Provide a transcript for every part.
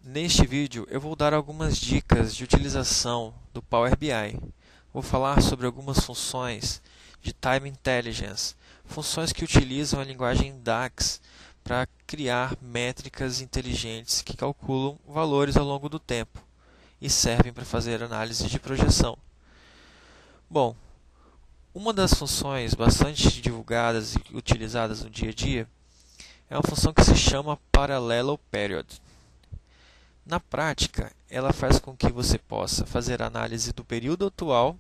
Neste vídeo eu vou dar algumas dicas de utilização do Power BI. Vou falar sobre algumas funções de Time Intelligence, funções que utilizam a linguagem DAX para criar métricas inteligentes que calculam valores ao longo do tempo e servem para fazer análise de projeção. Bom, uma das funções bastante divulgadas e utilizadas no dia a dia é uma função que se chama Parallel Period. Na prática, ela faz com que você possa fazer análise do período atual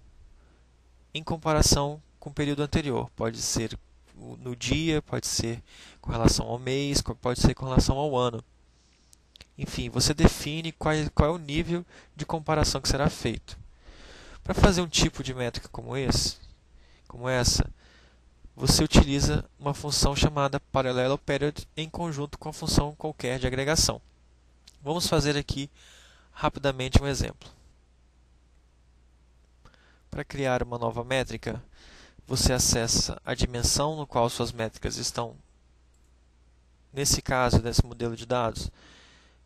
em comparação com o período anterior. Pode ser no dia, pode ser com relação ao mês, pode ser com relação ao ano. Enfim, você define qual é o nível de comparação que será feito. Para fazer um tipo de métrica como essa, você utiliza uma função chamada Parallel Period em conjunto com a função qualquer de agregação. Vamos fazer aqui rapidamente um exemplo. Para criar uma nova métrica, você acessa a dimensão no qual suas métricas estão. Nesse caso, desse modelo de dados,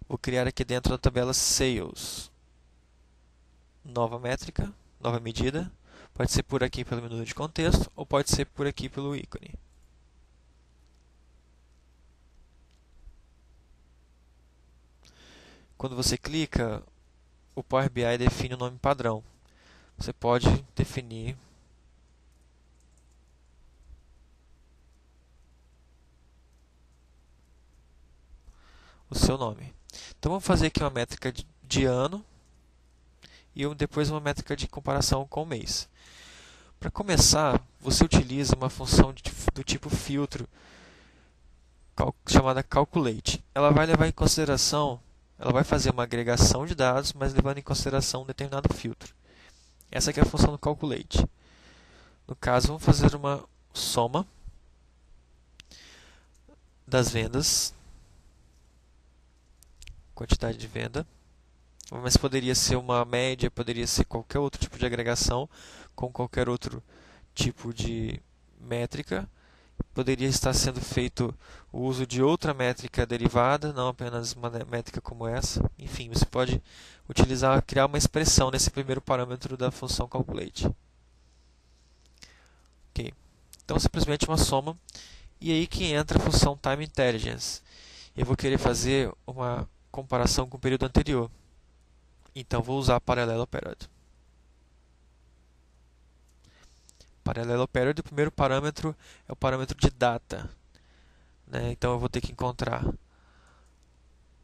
vou criar aqui dentro da tabela Sales. Nova métrica, nova medida. Pode ser por aqui pelo menu de contexto ou pode ser por aqui pelo ícone. Quando você clica, o Power BI define o nome padrão. Você pode definir o seu nome. Então vamos fazer aqui uma métrica de ano e depois uma métrica de comparação com o mês. Para começar, você utiliza uma função do tipo filtro chamada Calculate. Ela vai levar em consideração, ela vai fazer uma agregação de dados, mas levando em consideração um determinado filtro. Essa aqui é a função do Calculate. No caso, vamos fazer uma soma das vendas, quantidade de venda, mas poderia ser uma média, poderia ser qualquer outro tipo de agregação com qualquer outro tipo de métrica. Poderia estar sendo feito o uso de outra métrica derivada, não apenas uma métrica como essa. Enfim, você pode utilizar, criar uma expressão nesse primeiro parâmetro da função calculate. Ok. Então, simplesmente uma soma. E aí que entra a função time intelligence. Eu vou querer fazer uma comparação com o período anterior. Então, vou usar Parallel Period. Parallel Period, o primeiro parâmetro é o parâmetro de data. Então, eu vou ter que encontrar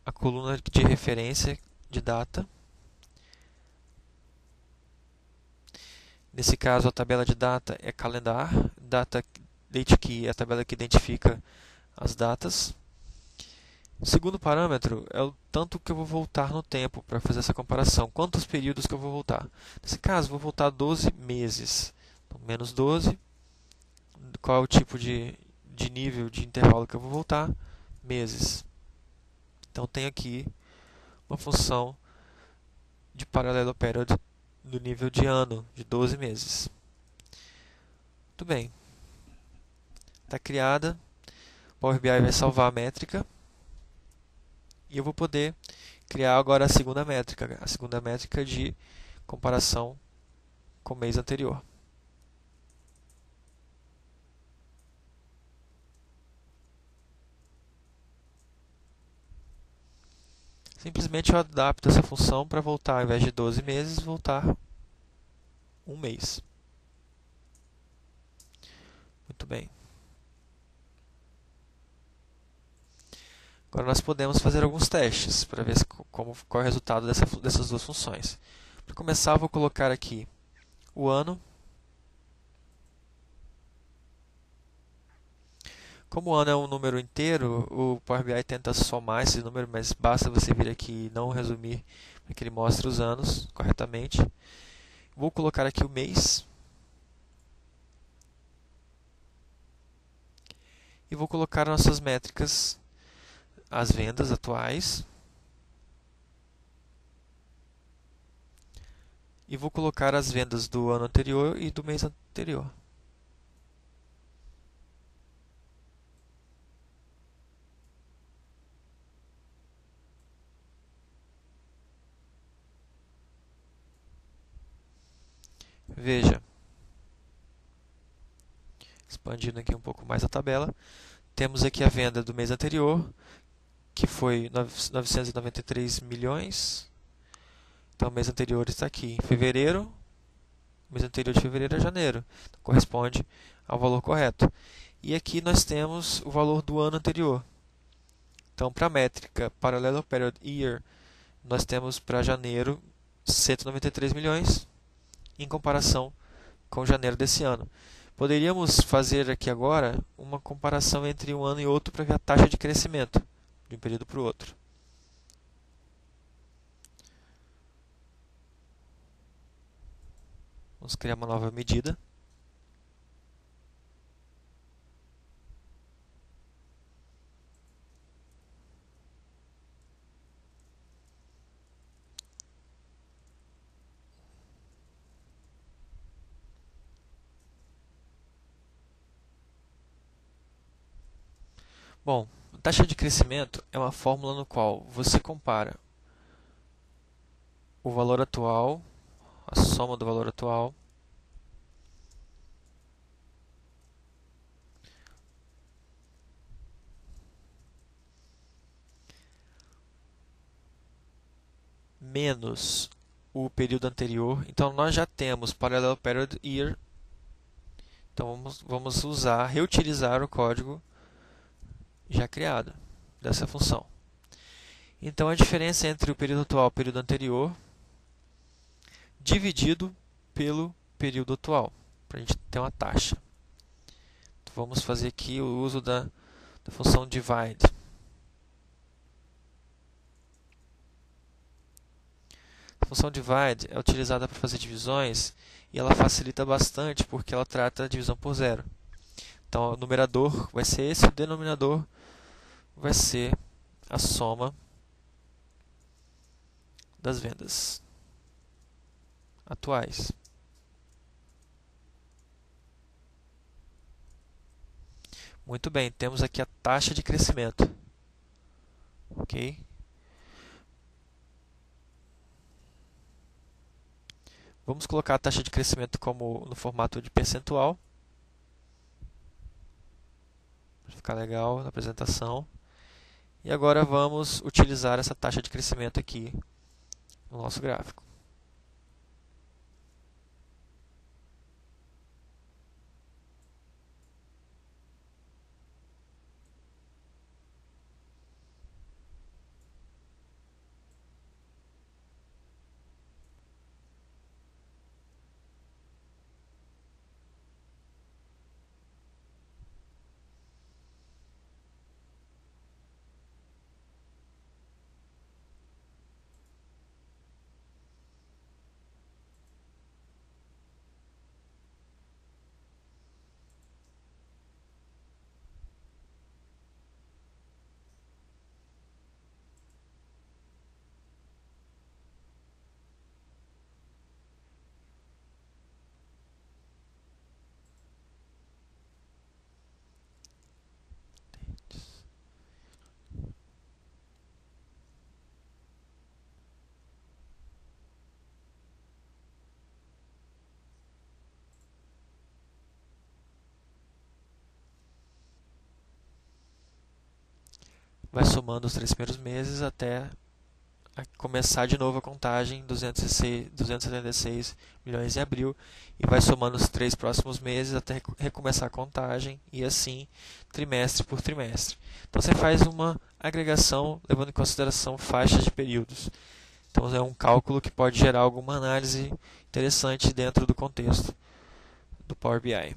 a coluna de referência de data. Nesse caso, a tabela de data é calendar. Date key é a tabela que identifica as datas. O segundo parâmetro é o tanto que eu vou voltar no tempo para fazer essa comparação. Quantos períodos que eu vou voltar? Nesse caso, vou voltar 12 meses. Então, menos 12. Qual é o tipo de nível de intervalo que eu vou voltar? Meses. Então, tenho aqui uma função de Parallel Period do nível de ano, de 12 meses. Muito bem. Está criada. O Power BI vai salvar a métrica. E eu vou poder criar agora a segunda métrica de comparação com o mês anterior. Simplesmente eu adapto essa função para voltar, ao invés de 12 meses, voltar um mês. Muito bem. Agora nós podemos fazer alguns testes para ver qual é o resultado dessas duas funções. Para começar, eu vou colocar aqui o ano. Como o ano é um número inteiro, o Power BI tenta somar esse número, mas basta você vir aqui e não resumir para que ele mostre os anos corretamente. Vou colocar aqui o mês. E vou colocar nossas métricas, as vendas atuais. E vou colocar as vendas do ano anterior e do mês anterior. Veja, expandindo aqui um pouco mais a tabela, temos aqui a venda do mês anterior, que foi 993 milhões. Então, o mês anterior está aqui em fevereiro, o mês anterior de fevereiro é janeiro, então, corresponde ao valor correto. E aqui nós temos o valor do ano anterior. Então, para a métrica Parallel Period Year, nós temos para janeiro 193 milhões, em comparação com janeiro desse ano. Poderíamos fazer aqui agora uma comparação entre um ano e outro para ver a taxa de crescimento de um período para o outro. Vamos criar uma nova medida. Bom, a taxa de crescimento é uma fórmula no qual você compara o valor atual, a soma do valor atual, menos o período anterior. Então, nós já temos Parallel Period Year. Então, vamos reutilizar o código já criado dessa função. Então, a diferença entre o período atual e o período anterior dividido pelo período atual, para a gente ter uma taxa. Então, vamos fazer aqui o uso da função divide. A função divide é utilizada para fazer divisões e ela facilita bastante porque ela trata a divisão por zero. Então, o numerador vai ser esse, o denominador vai ser a soma das vendas atuais. Muito bem, temos aqui a taxa de crescimento. Ok? Vamos colocar a taxa de crescimento como no formato de percentual. Para ficar legal na apresentação. E agora vamos utilizar essa taxa de crescimento aqui no nosso gráfico. Vai somando os 3 primeiros meses até começar de novo a contagem, 276 milhões em abril, e vai somando os 3 próximos meses até recomeçar a contagem, e assim trimestre por trimestre. Então você faz uma agregação levando em consideração faixas de períodos. Então é um cálculo que pode gerar alguma análise interessante dentro do contexto do Power BI.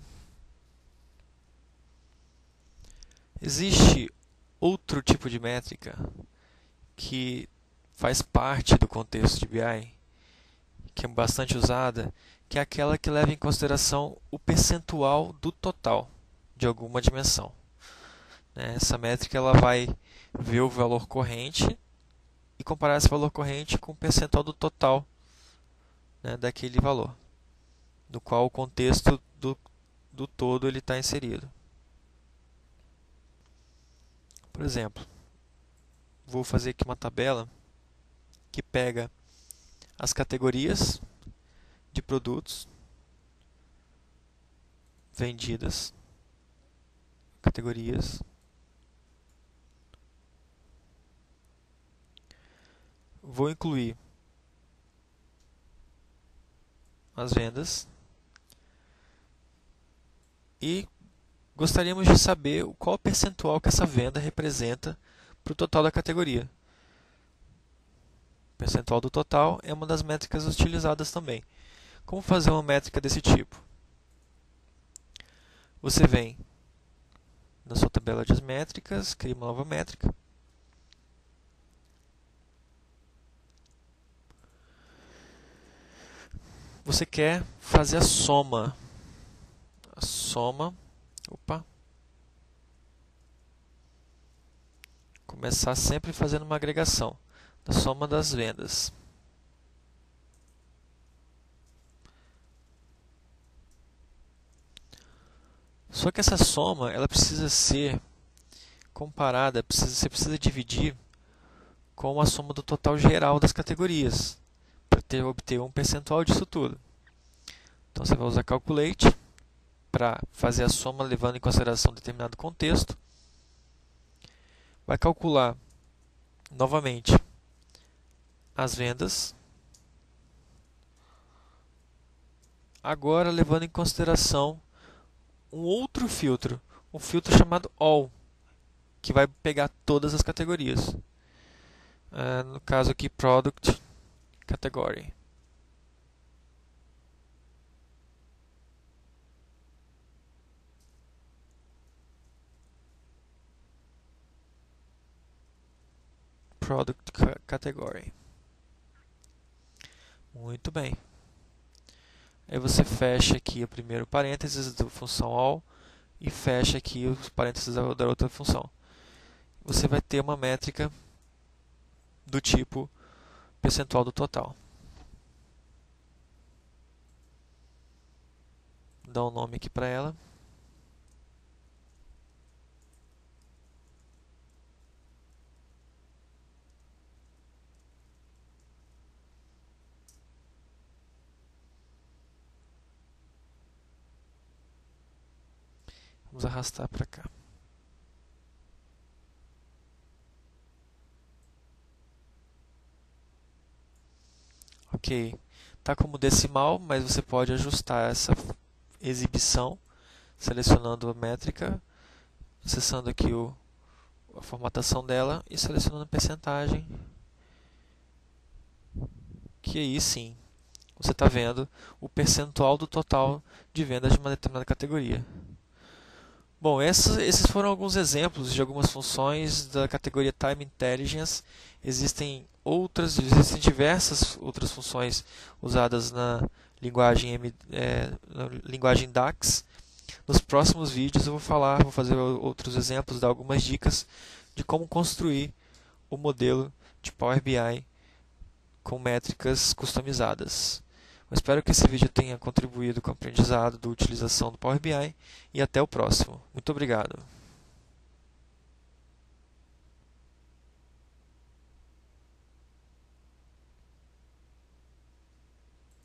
Existe outro tipo de métrica que faz parte do contexto de BI, que é bastante usada, que é aquela que leva em consideração o percentual do total de alguma dimensão. Essa métrica ela vai ver o valor corrente e comparar esse valor corrente com o percentual do total, daquele valor, no qual o contexto do todo ele está inserido. Por exemplo, vou fazer aqui uma tabela que pega as categorias de produtos vendidas, categorias. Vou incluir as vendas e gostaríamos de saber qual o percentual que essa venda representa para o total da categoria. O percentual do total é uma das métricas utilizadas também. Como fazer uma métrica desse tipo? Você vem na sua tabela de métricas, cria uma nova métrica. Você quer fazer a soma. Começar sempre fazendo uma agregação da soma das vendas. Só que essa soma, ela precisa ser comparada, você precisa dividir com a soma do total geral das categorias, para obter um percentual disso tudo. Então você vai usar Calculate para fazer a soma levando em consideração um determinado contexto. Vai calcular novamente as vendas, agora levando em consideração um outro filtro, um filtro chamado All, que vai pegar todas as categorias. No caso aqui, Product Category. Product Category. Muito bem. Aí você fecha aqui o primeiro parênteses da função all e fecha aqui os parênteses da outra função. Você vai ter uma métrica do tipo percentual do total. Dá um nome aqui para ela. Vamos arrastar para cá. Ok, está como decimal, mas você pode ajustar essa exibição selecionando a métrica, acessando aqui a formatação dela e selecionando a percentagem, que aí sim você está vendo o percentual do total de vendas de uma determinada categoria. Bom, esses foram alguns exemplos de algumas funções da categoria Time Intelligence. Existem diversas outras funções usadas na linguagem DAX. Nos próximos vídeos eu vou fazer outros exemplos, dar algumas dicas de como construir o modelo de Power BI com métricas customizadas. Eu espero que esse vídeo tenha contribuído com o aprendizado da utilização do Power BI e até o próximo. Muito obrigado.